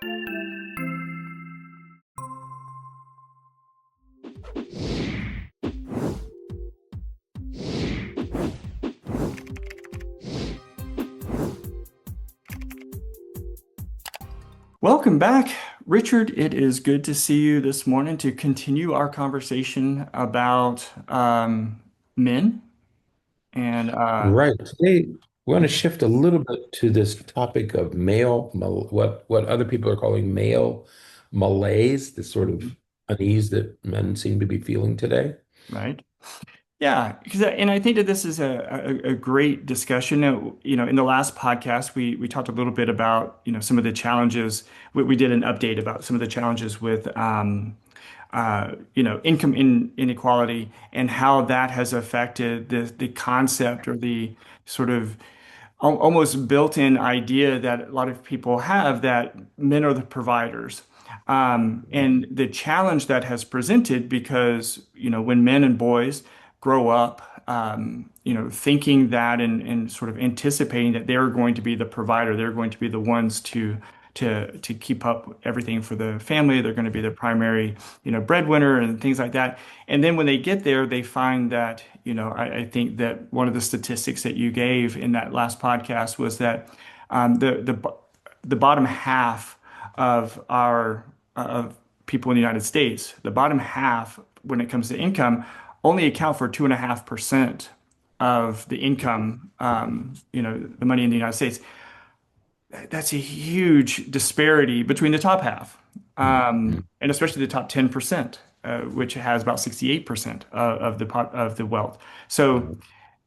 Welcome back, Richard. It is good to see you this morning to continue our conversation about men. And Right. Today, we want to shift a little bit to this topic of what other people are calling male malaise, this sort of unease that men seem to be feeling today. right, yeah, and I think that this is a great discussion. In the last podcast, we talked a little bit about some of the challenges. We did an update about some of the challenges with income inequality and how that has affected the concept or the sort of almost built-in idea that a lot of people have that men are the providers. And the challenge that has presented because, when men and boys grow up, thinking that and sort of anticipating that they're going to be the provider, they're going to be the ones to keep up everything for the family. They're going to be the primary, breadwinner and things like that. And then when they get there, they find that, I think that one of the statistics that you gave in that last podcast was that the bottom half of our of people in the United States, the bottom half when it comes to income, only account for 2.5% of the income, the money in the United States. That's a huge disparity between the top half, Mhm. and especially the top 10%, which has about 68% of the wealth. So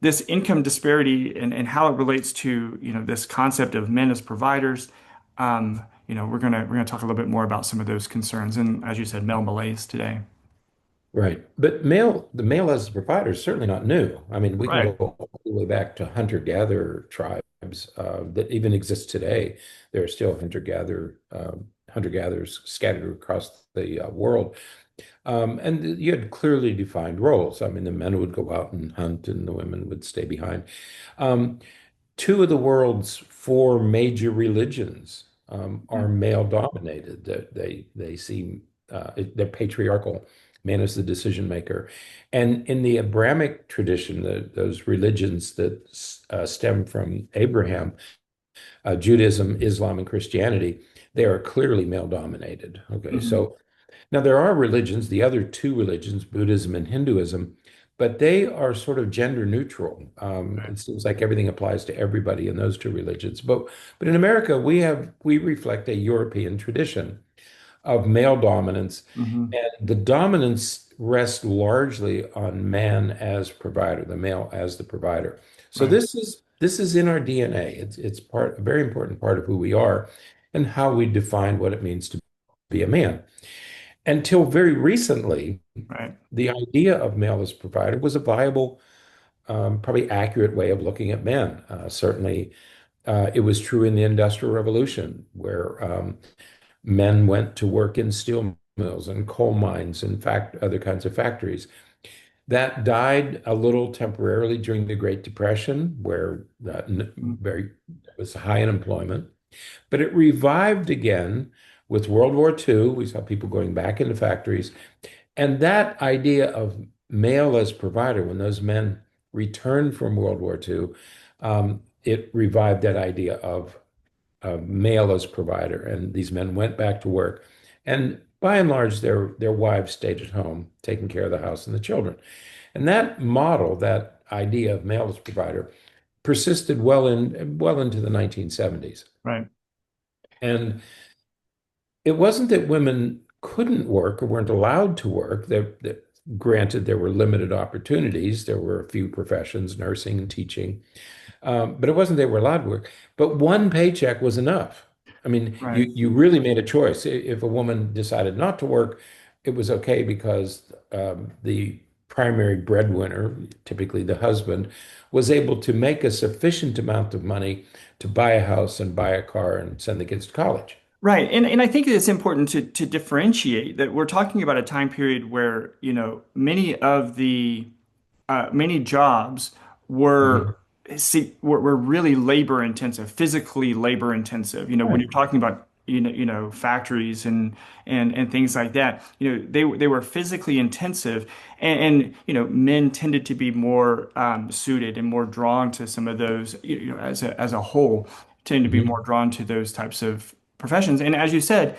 this income disparity and how it relates to this concept of men as providers, we're gonna talk a little bit more about some of those concerns and, as you said, male malaise today. Right. But the male as a provider is certainly not new. I mean, we can go Right. all the way back to hunter-gatherer tribes that even exist today. There are still hunter-gatherers scattered across the world. And you had clearly defined roles. I mean, the men would go out and hunt and the women would stay behind. Um, Two of the world's four major religions Yeah. are male dominated. They seem they're patriarchal. Man is the decision maker. And in the Abrahamic tradition, those religions that stem from Abraham, Judaism, Islam, and Christianity, they are clearly male dominated. Okay, Mhm. so now, there are religions, the other two religions, Buddhism and Hinduism, but they are sort of gender neutral. Right. It seems like everything applies to everybody in those two religions. But in America, we reflect a European tradition of male dominance, Mhm. and the dominance rests largely on man as provider, the male as the provider. So Right. this is in our DNA. It's a very important part of who we are and how we define what it means to be a man. Until very recently, Right. the idea of male as provider was a viable, probably accurate way of looking at men. Certainly, it was true in the Industrial Revolution, where men went to work in steel mills and coal mines and other kinds of factories. That died a little temporarily during the Great Depression, where Mhm. there was high unemployment. But it revived again with World War II. We saw people going back into factories. And that idea of male as provider, when those men returned from World War II, it revived that idea of male as provider. And these men went back to work. And by and large, their wives stayed at home, taking care of the house and the children. And that model, that idea of male as provider, persisted well into the 1970s. Right. And it wasn't that women couldn't work or weren't allowed to work. Granted, there were limited opportunities. There were a few professions, nursing and teaching, but it wasn't they were allowed to work. But one paycheck was enough. I mean, Right. you really made a choice. If a woman decided not to work, it was okay because the primary breadwinner, typically the husband, was able to make a sufficient amount of money to buy a house and buy a car and send the kids to college. Right. And I think it's important to differentiate that we're talking about a time period where, many jobs Mhm. were were really labor intensive, physically labor intensive. When Right. you're talking about factories and things like that. They were physically intensive, and men tended to be more suited and more drawn to some of those, as a whole, tend to be more Mhm. drawn to those types of professions. And as you said,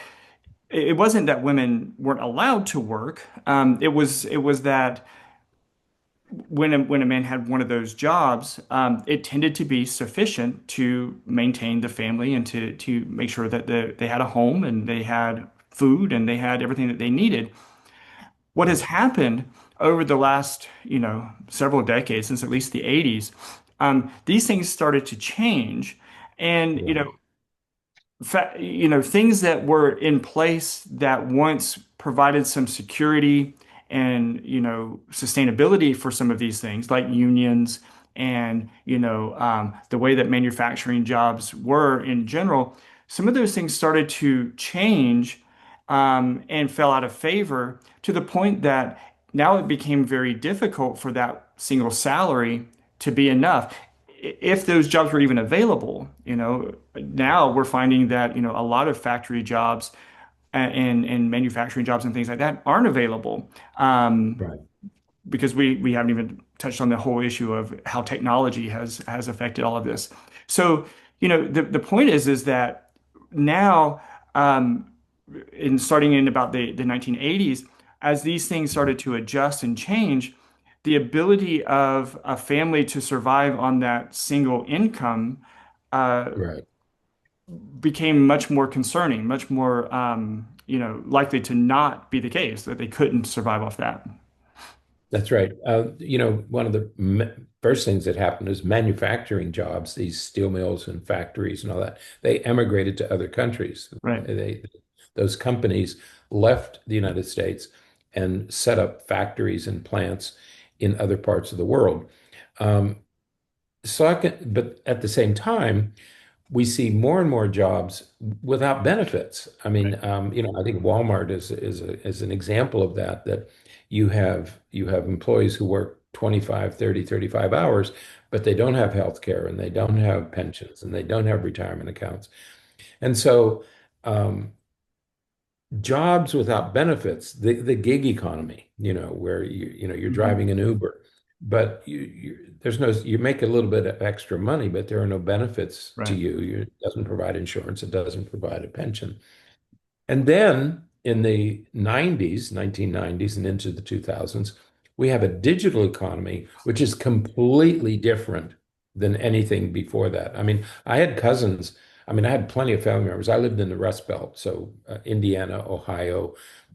it wasn't that women weren't allowed to work. It was that when a man had one of those jobs, it tended to be sufficient to maintain the family and to make sure that they had a home and they had food and they had everything that they needed. What has Right. happened over the last, several decades, since at least the 80s, these things started to change. And, Right. things that were in place that once provided some security and, sustainability for some of these things, like unions and, the way that manufacturing jobs were in general, some of those things started to change, and fell out of favor to the point that now it became very difficult for that single salary to be enough if those jobs were even available. Now we're finding that, a lot of factory jobs and manufacturing jobs and things like that aren't available, Right. because we haven't even touched on the whole issue of how technology has affected all of this. So, the point is that now, in starting in about the 1980s, as these things started to adjust and change, the ability of a family to survive on that single income uh, Right. became much more concerning, much more, likely to not be the case, that they couldn't survive off that. That's right. One of the first things that happened is manufacturing jobs, these steel mills and factories and all that, they emigrated to other countries. Right. Those companies left the United States and set up factories and plants in other parts of the world. Um, but at the same time, we see more and more jobs without benefits. I Right. mean, I think Walmart is an example of that, that you have employees who work 25, 30, 35 hours, but they don't have health care and they don't have pensions and they don't have retirement accounts. And so jobs without benefits, the gig economy, where you're Mhm. driving an Uber, but there's no, you make a little bit of extra money, but there are no benefits to Right. you. It doesn't provide insurance, it doesn't provide a pension. And then in the 90s, 1990s and into the 2000s, we have a digital economy, which is completely different than anything before that. I mean, I had cousins. I mean, I had plenty of family members. I lived in the Rust Belt, so Indiana, Ohio,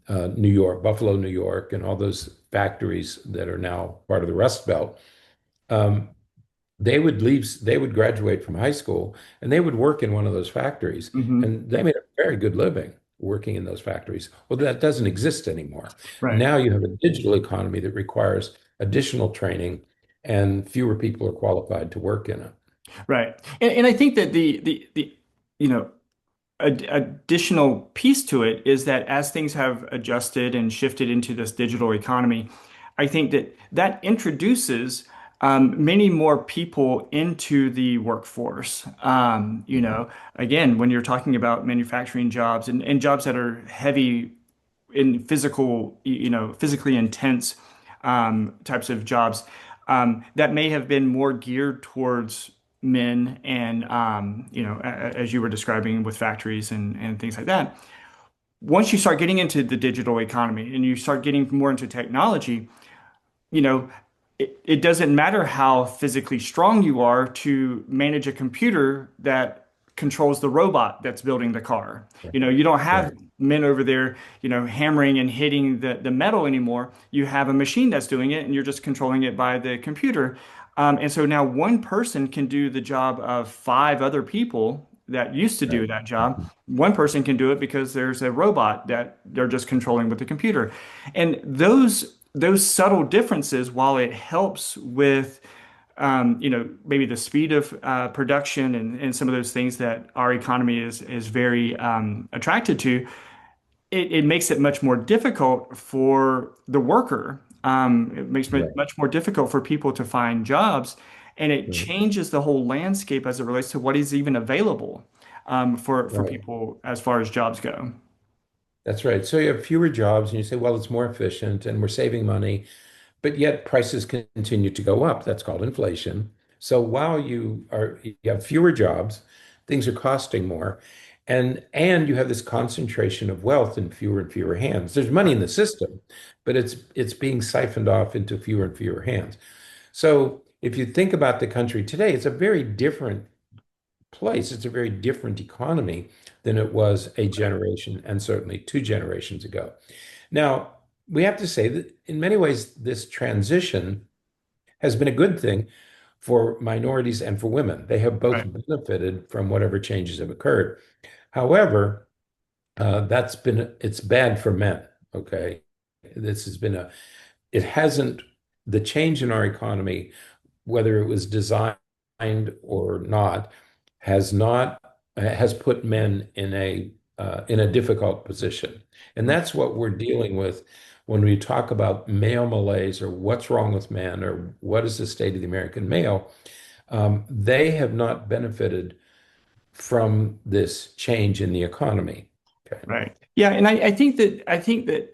New York, Buffalo, New York, and all those factories that are now part of the Rust Belt. Um, they would graduate from high school and they would work in one of those factories, Hmm. and they made a very good living working in those factories. Well, that doesn't exist anymore. Right. Now you have a digital economy that requires additional training, and fewer people are qualified to work in it. Right. And I think that the you know additional piece to it is that as things have adjusted and shifted into this digital economy, I think that introduces, many more people into the workforce. Again, when you're talking about manufacturing jobs and jobs that are heavy in physically intense, types of jobs, that may have been more geared towards men and, as you were describing with factories and things like that. Once you start getting into the digital economy and you start getting more into technology, you know, it doesn't matter how physically strong you are to manage a computer that controls the robot that's building the car. You don't have Right, men over there, hammering and hitting the metal anymore. You have a machine that's doing it and you're just controlling it by the computer. And so now one person can do the job of five other people that used to do right, that job. One person can do it because there's a robot that they're just controlling with the computer. And those subtle differences, while it helps with, maybe the speed of production and some of those things that our economy is very, attracted to, it makes it much more difficult for the worker. It makes it right, much more difficult for people to find jobs, and it right, changes the whole landscape as it relates to what is even available. for Right. people as far as jobs go. That's right. So you have fewer jobs, and you say, well, it's more efficient and we're saving money, but yet prices continue to go up. That's called inflation. So while you have fewer jobs, things are costing more, and you have this concentration of wealth in fewer and fewer hands. There's money in Right. the system, but it's being siphoned off into fewer and fewer hands. So if you think about the country today, it's a very different place. It's a very different economy than it was a generation and certainly two generations ago. Now, we have to say that in many ways, this transition has been a good thing for minorities and for women. They have both Right. benefited from whatever changes have occurred. However, it's bad for men. Okay. This has been a, it hasn't, the change in our economy, whether it was designed or not, not has put men in a difficult position, and Right. that's what we're dealing with when we talk about male malaise or what's wrong with men or what is the state of the American male. They have not benefited from this change in the economy. Okay. Right. Yeah, and I think that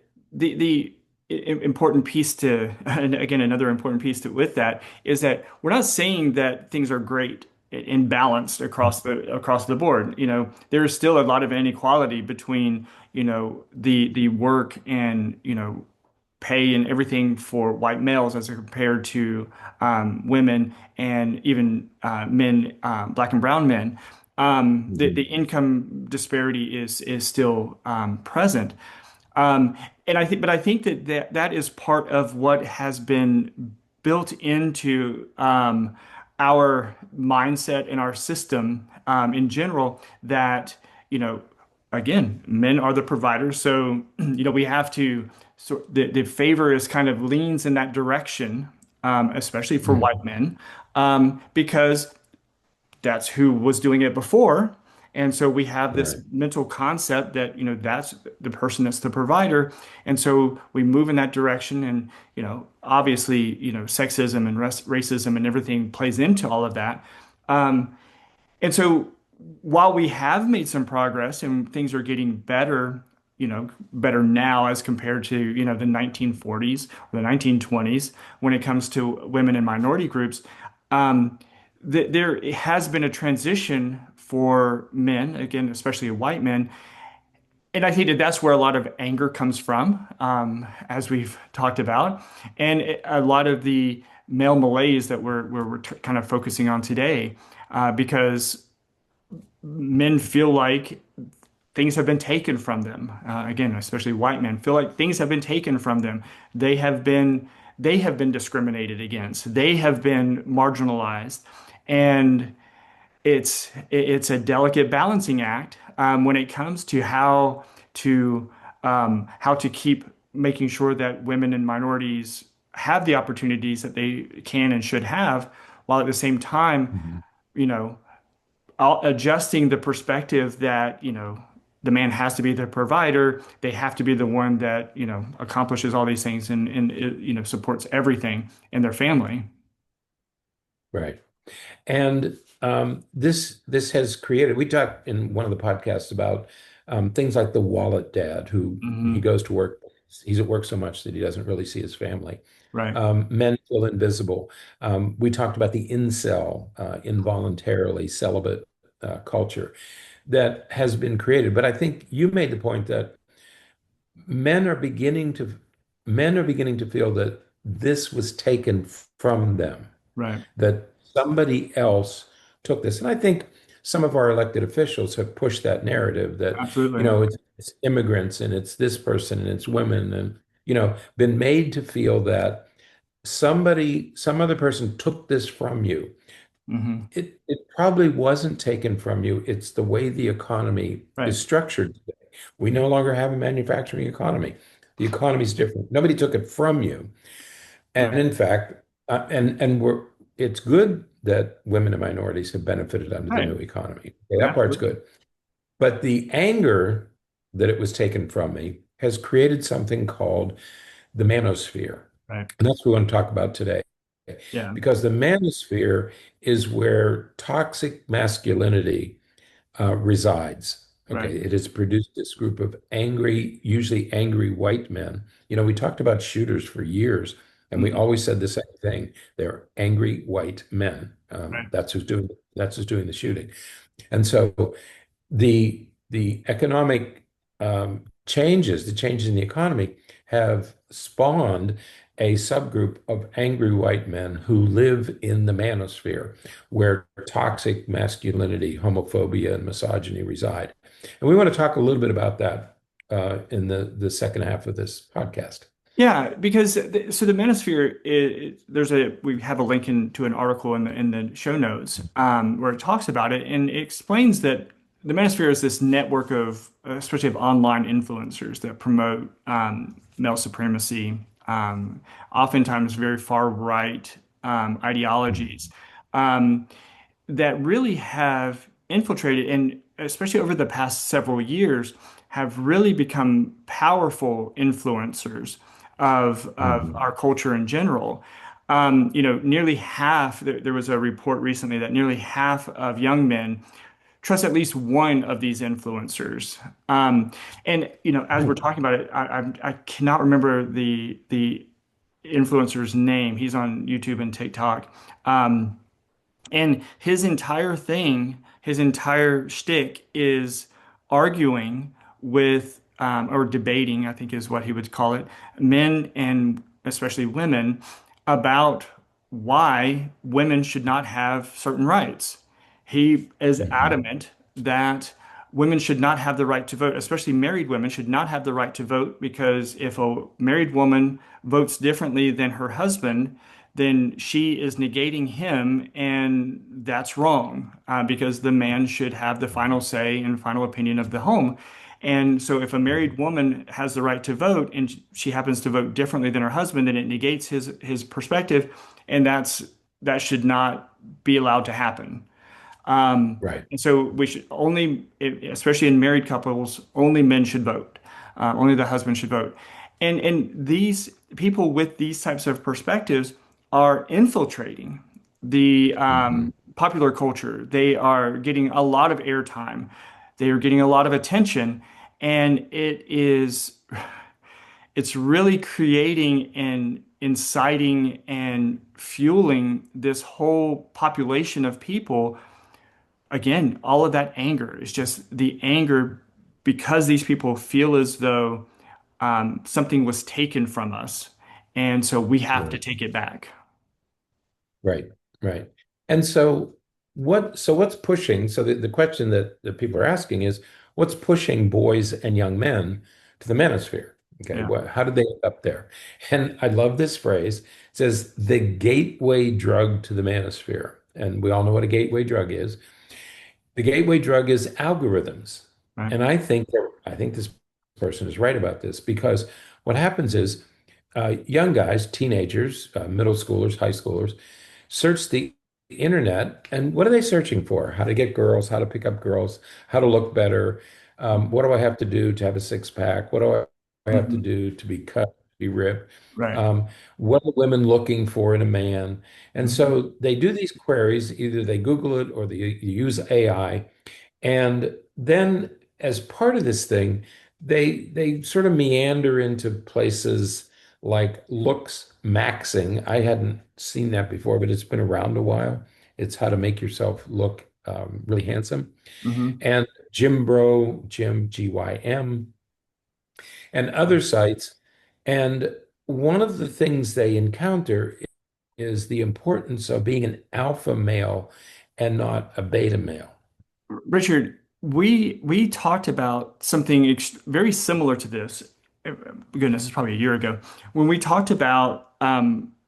important piece to, and again, another important piece to with that is that we're not saying that things are great and balanced across the board. There is still a lot of inequality between, the work and, pay and everything for white males as compared to women and even men, black and brown men. The Mhm. income disparity is still present. Um, but I think that is part of what has been built into our mindset and our system in general. That you know, again, men are the providers, so we have to. So the favor is kind of leans in that direction, especially for white Mhm. men, because that's who was doing it before. And so we have this Right. mental concept that, that's the person that's the provider. And so we move in that direction. And, obviously, sexism and racism and everything plays into all of that. And so while we have made some progress and things are getting better, better now as compared to, the 1940s or the 1920s when it comes to women and minority groups, there has been a transition for men, again, especially white men. And I think that that's where a lot of anger comes from, as we've talked about, and a lot of the male malaise that we're kind of focusing on today, because men feel like things have been taken from them. Again, especially white men feel like things have been taken from them. They have been they have been discriminated against. They have been marginalized, and it's a delicate balancing act when it comes to how to keep making sure that women and minorities have the opportunities that they can and should have, while at the same time, Mhm. you know, adjusting the perspective that, the man has to be the provider. They have to be the one that, accomplishes all these things and supports everything in their family. Right. And this has created. We talked in one of the podcasts about things like the wallet dad, who he Hmm. goes to work. He's at work so much that he doesn't really see his family. Right. Men feel invisible. We talked about the incel, involuntarily celibate culture that has been created. But I think you made the point that men are beginning to men are beginning to feel that this was taken from them, Right. that somebody else took this. And I think some of our elected officials have pushed that narrative that, Absolutely. it's immigrants and it's this person and it's women and, been made to feel that some other person took this from you. Hmm. It probably wasn't taken from you. It's the way the economy Right. is structured today. We no longer have a manufacturing economy. The economy is different. Nobody took it from you. And Right. in fact, it's good that women and minorities have benefited under the new Right. economy. Okay, that part's Absolutely. good. But the anger that it was taken from me has created something called the manosphere. Right. And that's what we want to talk about today. Yeah. Because the manosphere is where toxic masculinity resides. Okay, Right. it has produced this group of angry, usually angry white men. You know, we talked about shooters for years, and we Mhm. always said the same thing. They're angry white men. Right. That's who's doing the shooting. And so the economic changes, the changes in the economy, have spawned a subgroup of angry white men who live in the manosphere, where toxic masculinity, homophobia, and misogyny reside. And we want to talk a little bit about that in the second half of this podcast. Yeah, because so the Manosphere there's a we have a link to an article in the show notes where it talks about it, and it explains that the Manosphere is this network of especially of online influencers that promote male supremacy, oftentimes very far right ideologies. Um, that really have infiltrated and especially over the past several years have really become powerful influencers of Mhm. our culture in general. Nearly half, there was a report recently that nearly half of young men trust at least one of these influencers. And as we're talking about it, I cannot remember the influencer's name. He's on YouTube and TikTok. And his entire thing, his entire shtick is arguing with, or debating, I think is what he would call it, men and especially women about why women should not have certain rights. He is Mhm. adamant that women should not have the right to vote, especially married women should not have the right to vote because if a married woman votes differently than her husband, then she is negating him, and that's wrong because the man should have the final say and final opinion of the home. And so, if a married woman has the right to vote and she happens to vote differently than her husband, then it negates his perspective, and that should not be allowed to happen. Right. And so we should only, especially in married couples, only men should vote. Only the husband should vote. And these people with these types of perspectives are infiltrating the Mhm. popular culture. They are getting a lot of airtime. They are getting a lot of attention, and it's really creating and inciting and fueling this whole population of people. Again, all of that anger is just the anger because these people feel as though something was taken from us. And so we have to Right. take it back. Right. Right. And what's pushing? So the question that people are asking is what's pushing boys and young men to the manosphere? Okay, Yeah. how did they end up there? And I love this phrase. It says the gateway drug to the manosphere. And we all know what a gateway drug is. The gateway drug is algorithms. Right. And I think this person is right about this because what happens is young guys, teenagers, middle schoolers, high schoolers, search the internet, and what are they searching for? How to get girls, how to pick up girls, how to look better. What do I have to do to have a six pack? What do I have to Mhm. do to be cut, to be ripped? Right. Um, what are women looking for in a man? And Mhm. so they do these queries, either they Google it or they use AI. And then as part of this thing, they sort of meander into places like looks maxing. I hadn't seen that before, but it's been around a while. It's how to make yourself look really handsome. Mhm. And Gym, GYM, and other sites. And one of the things they encounter is the importance of being an alpha male and not a beta male. Richard, we talked about something very similar to this. Goodness, it's probably a year ago when we talked about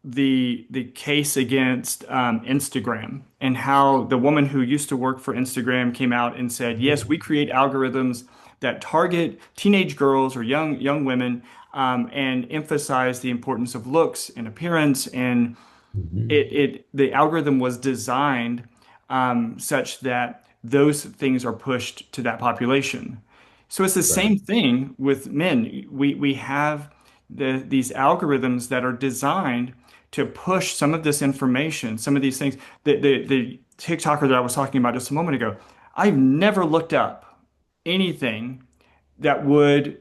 the case against Instagram and how the woman who used to work for Instagram came out and said, "Yes, we create algorithms that target teenage girls or young women and emphasize the importance of looks and appearance and." Mhm. The algorithm was designed such that those things are pushed to that population. So it's the Right, same thing with men. We have these algorithms that are designed to push some of this information, some of these things. The TikToker that I was talking about just a moment ago, I've never looked up anything that would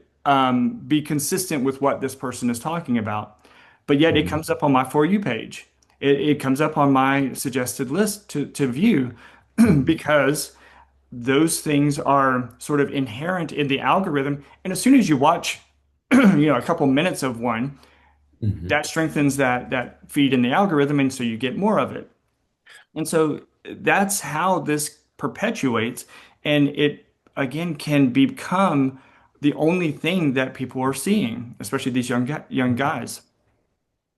be consistent with what this person is talking about. But yet it Mhm. comes up on my For You page. It comes up on my suggested list to view Mhm. because those things are sort of inherent in the algorithm. And as soon as you watch, a couple minutes of one, Mhm. that strengthens that feed in the algorithm, and so you get more of it. And so that's how this perpetuates, and it again can become the only thing that people are seeing, especially these young guys.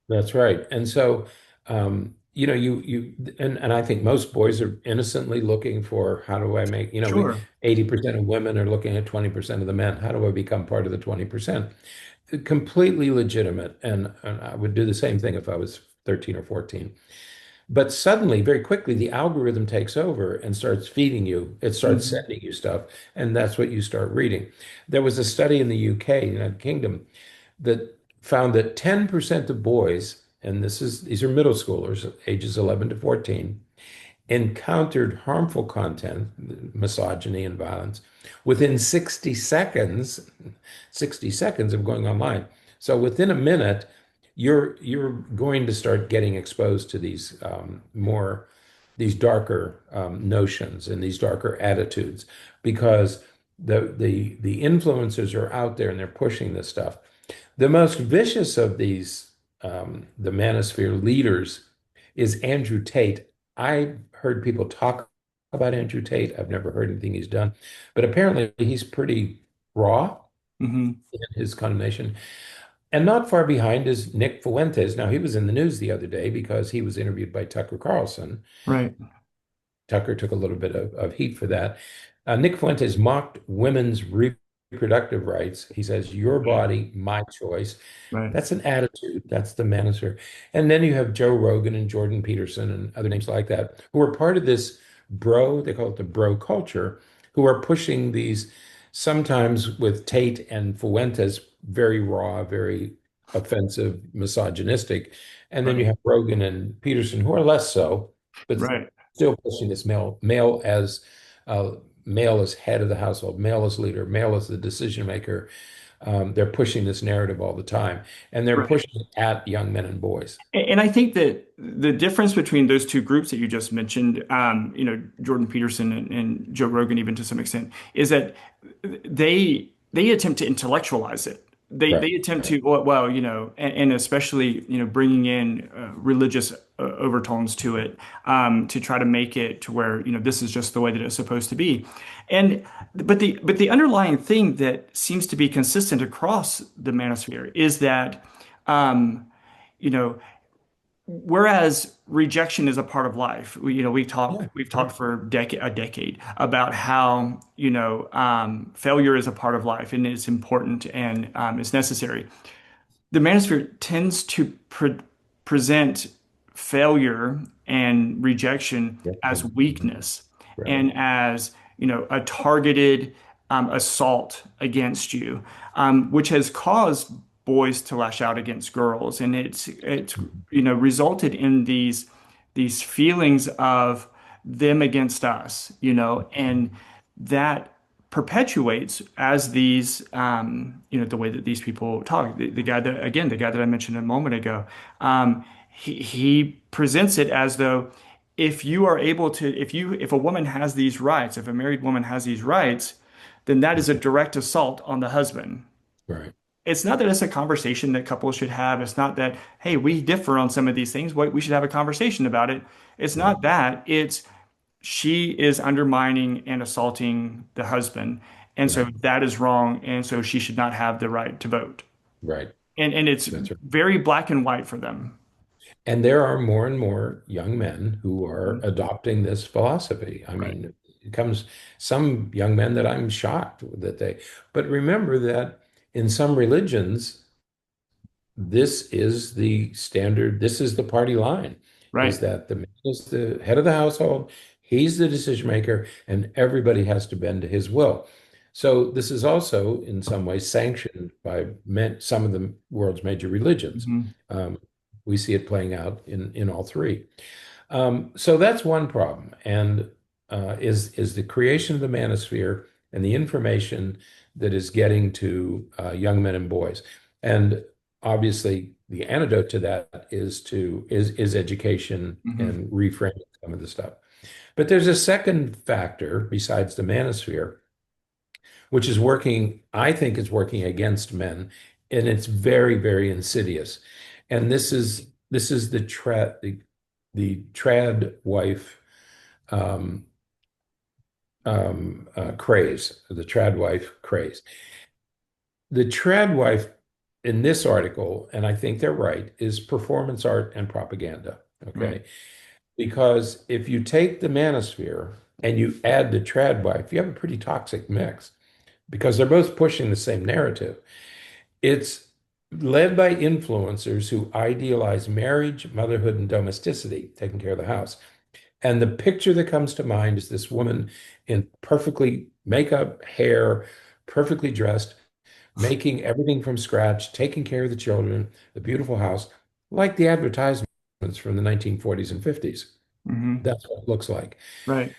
That's right. And so, and I think most boys are innocently looking for how do I make, 80% of women are looking at 20% of the men. How do I become part of the 20%? Completely legitimate. And I would do the same thing if I was 13 or 14. But suddenly, very quickly, the algorithm takes over and starts feeding you. It starts Mhm. sending you stuff, and that's what you start reading. There was a study in the UK, United Kingdom, that found that 10% of boys, and these are middle schoolers, ages 11 to 14, encountered harmful content, misogyny and violence, within 60 seconds of going online. So within a minute, you're going to start getting exposed to these darker notions and these darker attitudes because the influencers are out there and they're pushing this stuff. The most vicious of these, the Manosphere leaders, is Andrew Tate. I heard people talk about Andrew Tate. I've never heard anything he's done, but apparently he's pretty raw Hmm. in his condemnation. And not far behind is Nick Fuentes. Now, he was in the news the other day because he was interviewed by Tucker Carlson. Right, Tucker took a little bit of heat for that. Nick Fuentes mocked women's reproductive rights. He says, "Your right, body, my choice." right, That's an attitude. That's the manosphere. And then you have Joe Rogan and Jordan Peterson and other names like that who are part of this they call it the bro culture, who are pushing these sometimes with Tate and Fuentes, very raw, very offensive, misogynistic. And then you right, have Rogan and Peterson who are less so, but right. still pushing this uh, male as head of the household, male as leader, male as the decision maker. They're pushing this narrative all the time, and they're Right. pushing it at young men and boys. And I think that the difference between those two groups that you just mentioned, Jordan Peterson and Joe Rogan, even to some extent, is that they attempt to intellectualize it. They Right, attempt right, to, well, and especially, bringing in religious overtones to it, to try to make it to where, this is just the way that it's supposed to be. And but the underlying thing that seems to be consistent across the manosphere is that, um, you know, whereas rejection is a part of life, yeah, we've yeah, talked for a decade about how, failure is a part of life and it's important and it's necessary. The manosphere tends to present failure and rejection yeah. as Mhm. weakness Right. and as, a targeted assault against you, which has caused boys to lash out against girls, and it's Mhm. resulted in these feelings of them against us, and that perpetuates as these, the way that these people talk. The guy that, again, the guy that I mentioned a moment ago, he presents it as though if you are able to, if a woman has these rights, if a married woman has these rights, then that is a direct assault on the husband. Right, It's not that it's a conversation that couples should have. It's not that, hey, we differ on some of these things. We should have a conversation about it. It's right, not that. It's she is undermining and assaulting the husband. And so right, that is wrong. And so she should not have the right to vote. right. And it's That's right. very black and white for them. And there are more and more young men who are Mhm. adopting this philosophy. I Right. mean, it comes some young men that I'm shocked that but remember that in some religions, this is the standard, this is the party line, is Right. that the man is the head of the household, he's the decision maker, and everybody has to bend to his will. So this is also in some ways sanctioned by some of the world's major religions. Mhm. Um, we see it playing out in all three. So that's one problem. And is the creation of the manosphere and the information that is getting to young men and boys. And obviously, the antidote to that is education Hmm. and reframing some of the stuff. But there's a second factor besides the manosphere, which is working, I think is working against men, and it's very, very insidious. And this is the trad wife um, craze, the trad wife craze. The trad wife in this article, and I think they're right, is performance art and propaganda. Right. Okay. Because if you take the manosphere and you add the trad wife, you have a pretty toxic mix because they're both pushing the same narrative. It's led by influencers who idealize marriage, motherhood, and domesticity, taking care of the house. And the picture that comes to mind is this woman in perfectly makeup, hair, perfectly dressed, making everything from scratch, taking care of the children, the beautiful house, like the advertisements from the 1940s and 50s. Hmm. That's what it looks like. Right.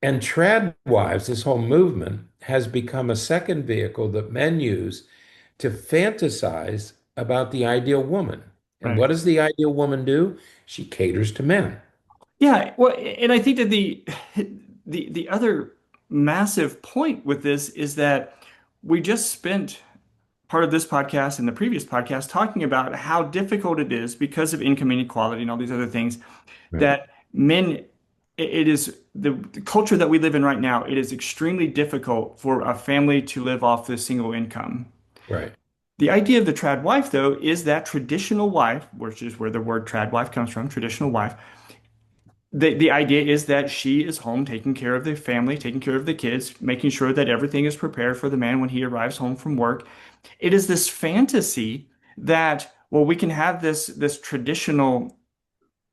And trad wives, this whole movement, has become a second vehicle that men use to fantasize about the ideal woman. And Right. what does the ideal woman do? She caters to men. Yeah, well, and I think that the other massive point with this is that we just spent part of this podcast and the previous podcast talking about how difficult it is because of income inequality and all these other things Right, that men, it is the culture that we live in right now, it is extremely difficult for a family to live off the single income. right. The idea of the trad wife, though, is that traditional wife, which is where the word trad wife comes from, traditional wife. The idea is that she is home taking care of the family, taking care of the kids, making sure that everything is prepared for the man when he arrives home from work. It is this fantasy that, well, we can have this traditional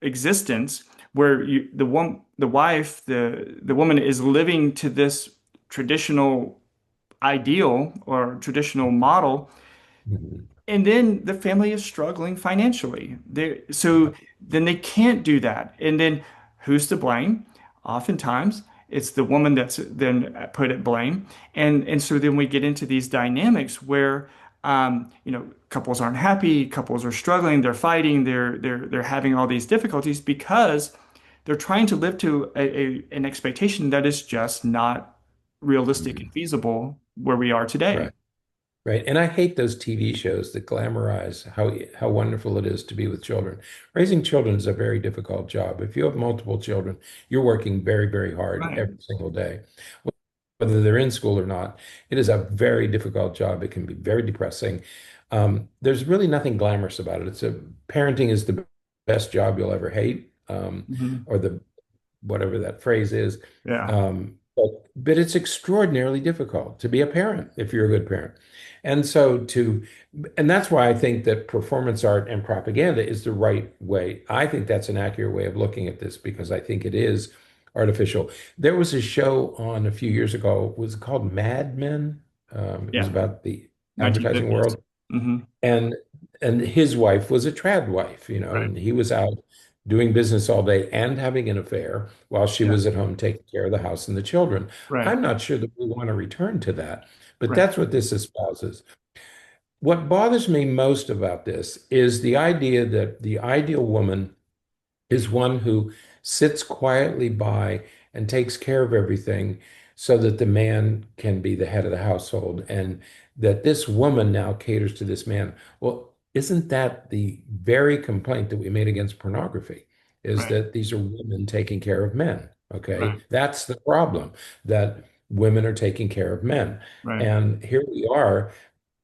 existence where the wife, the woman is living to this traditional ideal or traditional model, Mhm. and then the family is struggling financially. So then they can't do that. And then who's to blame? Oftentimes, it's the woman that's then put at blame. And so then we get into these dynamics where couples aren't happy, couples are struggling, they're fighting, they're having all these difficulties because they're trying to live to an expectation that is just not realistic and Mhm. feasible where we are today. Right. Right. And I hate those TV shows that glamorize how wonderful it is to be with children. Raising children is a very difficult job. If you have multiple children, you're working very, very hard Right. every single day. Whether they're in school or not, it is a very difficult job. It can be very depressing. There's really nothing glamorous about it. Parenting is the best job you'll ever hate, Hmm. or the whatever that phrase is. Yeah. But it's extraordinarily difficult to be a parent if you're a good parent. And so and that's why I think that performance art and propaganda is the right way. I think that's an accurate way of looking at this because I think it is artificial. There was a show on a few years ago, was it called Mad Men? It was Yeah. about the advertising 1950s. world. Hmm. And his wife was a trad wife, Right. and he was out doing business all day and having an affair while she Yeah. was at home taking care of the house and the children. Right. I'm not sure that we want to return to that, but Right. that's what this espouses. What bothers me most about this is the idea that the ideal woman is one who sits quietly by and takes care of everything so that the man can be the head of the household and that this woman now caters to this man. Well, isn't that the very complaint that we made against pornography? Is Right. that these are women taking care of men? Okay. Right. That's the problem, that women are taking care of men. Right. And here we are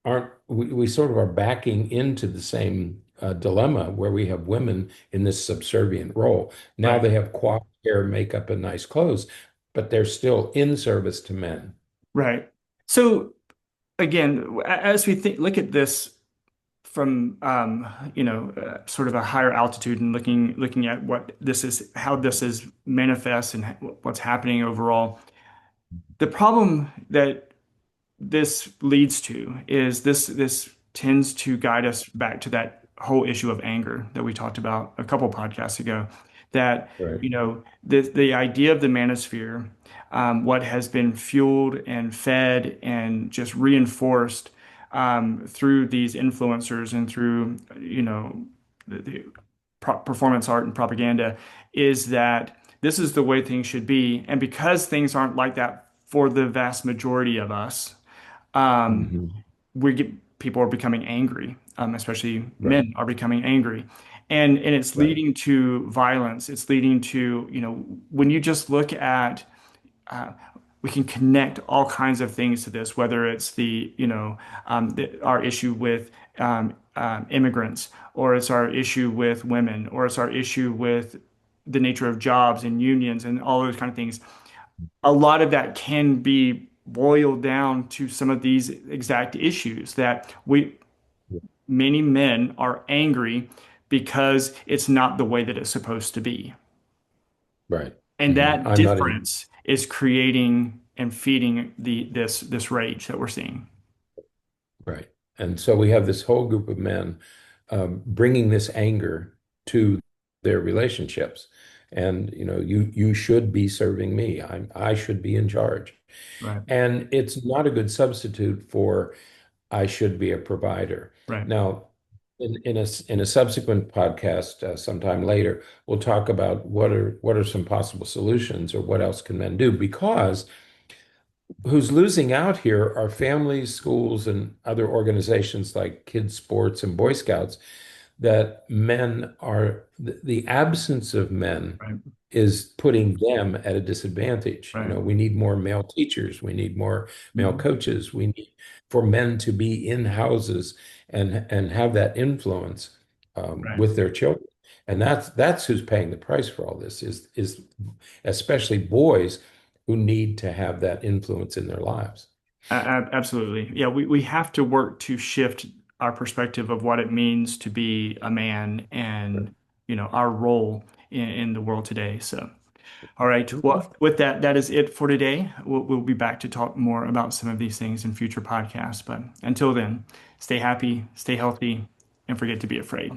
aren't we sort of are backing into the same dilemma where we have women in this subservient role. Now Right. they have coiffed hair, makeup, and nice clothes, but they're still in service to men. Right. So again, as we look at this from sort of a higher altitude and looking at what this is, how this is manifest and what's happening overall, the problem that this leads to is this tends to guide us back to that whole issue of anger that we talked about a couple podcasts ago. that, Right. the idea of the manosphere, what has been fueled and fed and just reinforced through these influencers and through, the performance art and propaganda, is that this is the way things should be. And because things aren't like that for the vast majority of us, Hmm. people are becoming angry, especially Right. men are becoming angry. And it's Right. leading to violence. It's leading to, when you just look at, uh, we can connect all kinds of things to this, whether it's our issue with immigrants, or it's our issue with women, or it's our issue with the nature of jobs and unions and all those kind of things. A lot of that can be boiled down to some of these exact issues that many men are angry because it's not the way that it's supposed to be. Right. And Hmm. that I'm not even difference is creating and feeding this rage that we're seeing. right. And so we have this whole group of men bringing this anger to their relationships. And you should be serving me. I should be in charge. Right, And it's not a good substitute for I should be a provider. right, Now, in a subsequent podcast sometime later, we'll talk about what are some possible solutions or what else can men do, because who's losing out here are families, schools, and other organizations like kids sports and Boy Scouts, that men are the absence of men right, is putting them at a disadvantage. right. We need more male teachers, we need more male Mhm. coaches, we need for men to be in houses and have that influence Right. with their children. And that's who's paying the price for all this is especially boys who need to have that influence in their lives. Absolutely. Yeah, we have to work to shift our perspective of what it means to be a man and, our role in the world today. So, all right. Okay. Well, with that, that is it for today. We'll be back to talk more about some of these things in future podcasts. But until then, stay happy, stay healthy, and forget to be afraid.